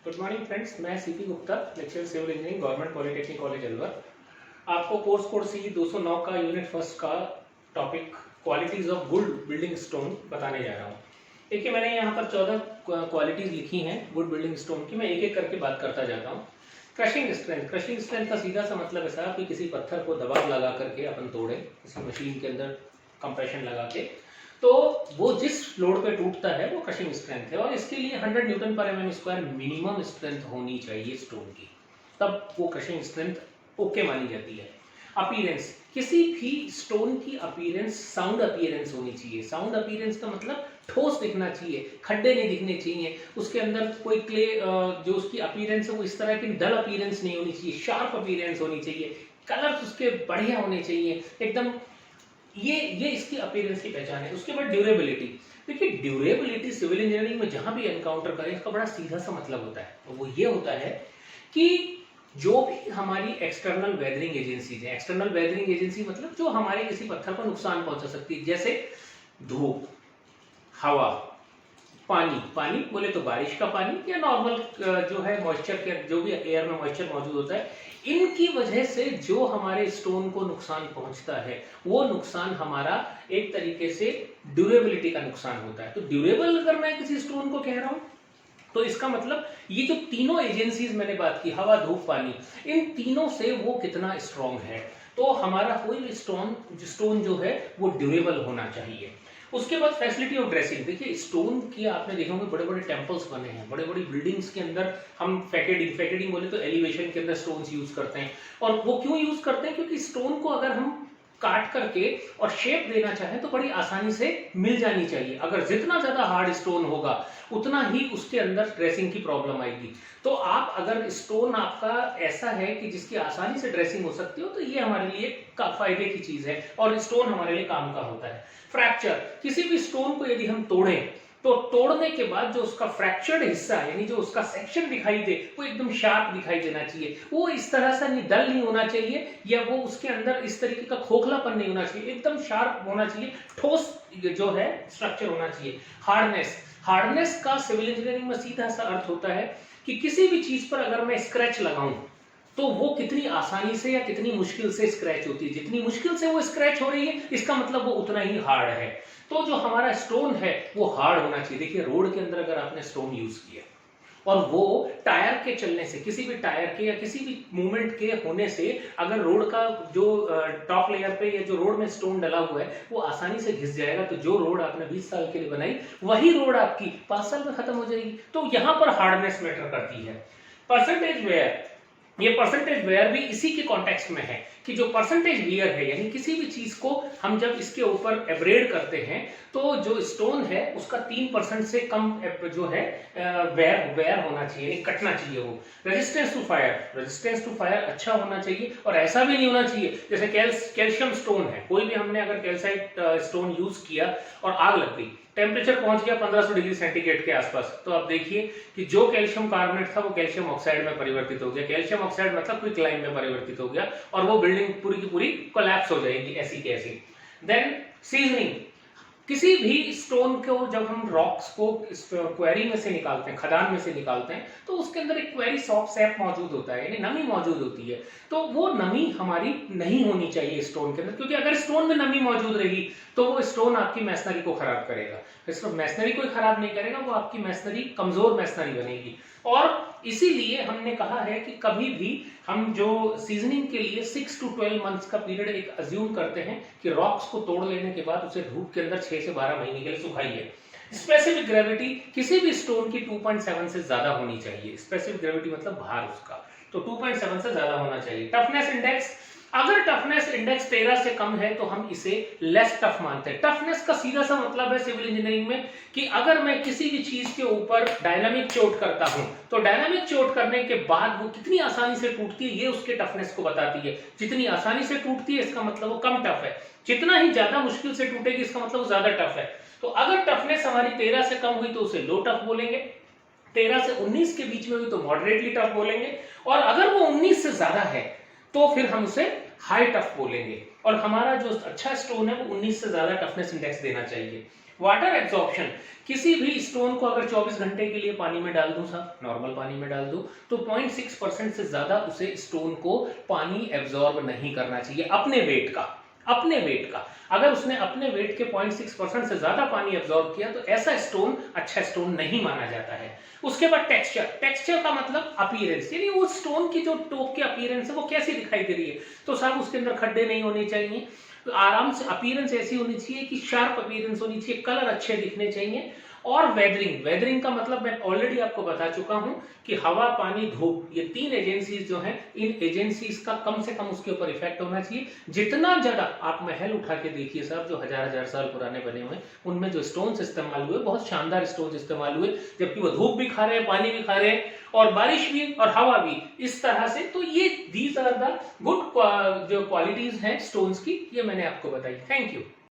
Good morning friends, मैं C P Gupta, lecture civil engineering, government polytechnic college Alwar. आपको course code C 209 का unit first का topic qualities of good building stone बताने जा रहा हूँ। देखिए, मैंने यहाँ पर 14 क्वालिटीज लिखी हैं गुड बिल्डिंग स्टोन की। मैं एक एक करके बात करता जाता हूँ। क्रशिंग स्ट्रेंथ का सीधा सा मतलब ऐसा कि किसी पत्थर को दबाव लगा करके अपन तोड़े, किसी मशीन के अंदर कंप्रेशन लगा के, तो वो जिस लोड पे टूटता है वो क्रशिंग स्ट्रेंथ है। और इसके लिए 100 न्यूटन पर एमएम स्क्वायर मिनिमम स्ट्रेंथ होनी चाहिए स्टोन की, तब वो क्रशिंग स्ट्रेंथ ओके मानी जाती है। अपीयरेंस, किसी भी स्टोन की अपीयरेंस साउंड अपीयरेंस होनी चाहिए। साउंड अपीयरेंस का मतलब ठोस दिखना चाहिए, खड्डे नहीं दिखने चाहिए, उसके अंदर कोई क्ले जो उसकी अपीयरेंस है वो इस तरह की डल अपीयरेंस नहीं होनी चाहिए, शार्प अपीयरेंस होनी चाहिए, कलर्स उसके बढ़िया होने चाहिए एकदम। ये इसकी अपीयरेंस की पहचान है। उसके बाद ड्यूरेबिलिटी। देखिए, ड्यूरेबिलिटी सिविल इंजीनियरिंग में जहां भी एनकाउंटर करें इसका बड़ा सीधा सा मतलब होता है, और वो ये होता है कि जो भी हमारी एक्सटर्नल वेदरिंग एजेंसीज है, एक्सटर्नल वेदरिंग एजेंसी मतलब जो हमारे किसी पत्थर को नुकसान पहुंचा सकती है, जैसे धूप, हवा, पानी बोले तो बारिश का पानी या नॉर्मल जो है मॉइस्चर के, जो भी एयर में मॉइस्चर मौजूद होता है, इनकी वजह से जो हमारे स्टोन को नुकसान पहुंचता है वो नुकसान हमारा एक तरीके से ड्यूरेबिलिटी का नुकसान होता है। तो ड्यूरेबल अगर मैं किसी स्टोन को कह रहा हूं तो इसका मतलब ये जो तीनों एजेंसीज मैंने बात की, हवा, धूप, पानी, इन तीनों से वो कितना स्ट्रॉन्ग है। तो हमारा कोई भी स्टोन जो है वो ड्यूरेबल होना चाहिए। उसके बाद फैसिलिटी ऑफ ड्रेसिंग। देखिए, स्टोन की आपने देखा होगा बड़े बड़े टेम्पल्स बने हैं, बड़े बड़ी बिल्डिंग्स के अंदर हम फैकेडिंग बोले तो एलिवेशन के अंदर स्टोन्स यूज करते हैं। और वो क्यों यूज करते हैं? क्योंकि स्टोन को अगर हम काट करके और शेप देना चाहें तो बड़ी आसानी से मिल जानी चाहिए। अगर जितना ज्यादा हार्ड स्टोन होगा उतना ही उसके अंदर ड्रेसिंग की प्रॉब्लम आएगी। तो आप अगर स्टोन आपका ऐसा है कि जिसकी आसानी से ड्रेसिंग हो सकती हो तो ये हमारे लिए फायदे की चीज है और स्टोन हमारे लिए काम का होता है। फ्रैक्चर, किसी भी स्टोन को यदि हम तोड़ें तो तोड़ने के बाद जो उसका फ्रैक्चर्ड हिस्सा यानी जो उसका सेक्शन दिखाई दे वो एकदम शार्प दिखाई देना चाहिए। वो इस तरह से नहीं डल नहीं होना चाहिए, या वो उसके अंदर इस तरीके का खोखलापन नहीं होना चाहिए, एकदम शार्प होना चाहिए, ठोस जो है स्ट्रक्चर होना चाहिए। हार्डनेस का सिविल इंजीनियरिंग में सीधा सा अर्थ होता है कि किसी भी चीज पर अगर मैं स्क्रैच लगाऊं तो वो कितनी आसानी से या कितनी मुश्किल से स्क्रैच होती है। जितनी मुश्किल से वो स्क्रैच हो रही है इसका मतलब वो उतना ही हार्ड है। तो जो हमारा स्टोन है वो हार्ड होना चाहिए। देखिए, रोड के अंदर अगर आपने स्टोन यूज किया और वो टायर के चलने से, किसी भी टायर के या किसी भी मूवमेंट के होने से अगर रोड का जो टॉप लेयर पे या जो रोड में स्टोन डला हुआ है वो आसानी से घिस जाएगा, तो जो रोड आपने 20 साल के लिए बनाई वही रोड आपकी 5 साल में खत्म हो जाएगी। तो यहां पर हार्डनेस मैटर करती है। परसेंटेज वेयर, ये परसेंटेज वेयर भी इसी के कॉन्टेक्स्ट में है कि जो परसेंटेज वेयर है यानी किसी भी चीज को हम जब इसके ऊपर एब्रेड करते हैं तो जो स्टोन है उसका 3% से कम जो है वेयर होना चाहिए, कटना चाहिए वो। रेजिस्टेंस टू फायर अच्छा होना चाहिए, और ऐसा भी नहीं होना चाहिए जैसे कैल्शियम स्टोन है, कोई भी हमने अगर कैल्साइट स्टोन यूज किया और आग लग गई, टेम्परेचर पहुंच गया 1500 डिग्री सेंटीग्रेड के आसपास, तो आप देखिए कि जो कैल्शियम कार्बोनेट था वो कैल्शियम ऑक्साइड में परिवर्तित हो गया। कैल्शियम ऑक्साइड मतलब क्विकलाइन में परिवर्तित हो गया और वो बिल्डिंग पूरी की पूरी कोलैप्स हो जाएगी ऐसी की ऐसी। देन सीजनिंग, किसी भी स्टोन को जब हम रॉक्स को क्वेरी में से निकालते हैं, खदान में से निकालते हैं, तो उसके अंदर एक क्वेरी सैप मौजूद होता है यानी नमी मौजूद होती है। तो वो नमी हमारी नहीं होनी चाहिए स्टोन के अंदर, क्योंकि अगर स्टोन में नमी मौजूद रही तो वो स्टोन आपकी मैसनरी को खराब करेगा। मैसनरी को खराब नहीं करेगा, वो आपकी मैसनरी कमजोर मैसनरी बनेगी। और इसीलिए हमने कहा है कि कभी भी हम जो सीजनिंग के लिए 6 to 12 मंथ्स का पीरियड एक अज्यूम करते हैं कि रॉक्स को तोड़ लेने के बाद उसे धूप के अंदर 6 से 12 महीने के लिए सुखाइए। स्पेसिफिक ग्रेविटी किसी भी स्टोन की 2.7 से ज्यादा होनी चाहिए। स्पेसिफिक ग्रेविटी मतलब भार उसका, तो 2.7 से ज्यादा होना चाहिए। टफनेस इंडेक्स, अगर टफनेस इंडेक्स 13 से कम है तो हम इसे लेस टफ मानते हैं। टफनेस का सीधा सा मतलब है सिविल इंजीनियरिंग में कि अगर मैं किसी भी चीज के ऊपर डायनामिक चोट करता हूं तो डायनामिक चोट करने के बाद वो कितनी आसानी से टूटती है ये उसके टफनेस को बताती है। जितनी आसानी से टूटती है इसका मतलब वो कम टफ है, जितना ही ज्यादा मुश्किल से टूटेगी इसका मतलब वो ज्यादा टफ है। तो अगर टफनेस हमारी 13 से कम हुई तो उसे लो टफ बोलेंगे, 13 से 19 के बीच में हुई तो मॉडरेटली टफ बोलेंगे, और अगर वो 19 से ज्यादा है तो फिर हम उसे हाई टफ बोलेंगे। और हमारा जो अच्छा स्टोन है वो 19 से ज्यादा टफनेस इंडेक्स देना चाहिए। वाटर एब्जॉर्प्शन, किसी भी स्टोन को अगर 24 घंटे के लिए पानी में डाल दूं साहब, नॉर्मल पानी में डाल दूं, तो 0.6% से ज्यादा उसे स्टोन को पानी एब्जॉर्ब नहीं करना चाहिए अपने वेट का। अपने वेट का अगर उसने अपने वेट के 0.6% से ज्यादा पानी एब्जॉर्ब किया तो ऐसा स्टोन अच्छा स्टोन नहीं माना जाता है। उसके बाद टेक्सचर, टेक्सचर का मतलब अपीयरेंस, यानी वो स्टोन की जो टॉप की अपीयरेंस है वो कैसी दिखाई दे रही है। तो साहब उसके अंदर खड्डे नहीं होने चाहिए, तो आराम से अपीयरेंस ऐसी होनी चाहिए कि शार्प अपीयरेंस होनी चाहिए, कलर अच्छे दिखने चाहिए। और वेदरिंग, वेदरिंग का मतलब मैं ऑलरेडी आपको बता चुका हूं कि हवा, पानी, धूप, ये 3 एजेंसीज जो हैं, इन एजेंसीज का कम से कम उसके ऊपर इफेक्ट होना चाहिए। जितना ज्यादा आप महल उठा के देखिए साहब जो हजार साल पुराने बने हुए, उनमें जो स्टोन्स इस्तेमाल हुए बहुत शानदार स्टोन्स इस्तेमाल हुए, जबकि वो धूप भी खा रहे हैं, पानी भी खा रहे हैं और बारिश भी और हवा भी इस तरह से। तो ये दीज आर द गुड जो क्वालिटीज हैं स्टोन्स की, ये मैंने आपको बताई। Thank you.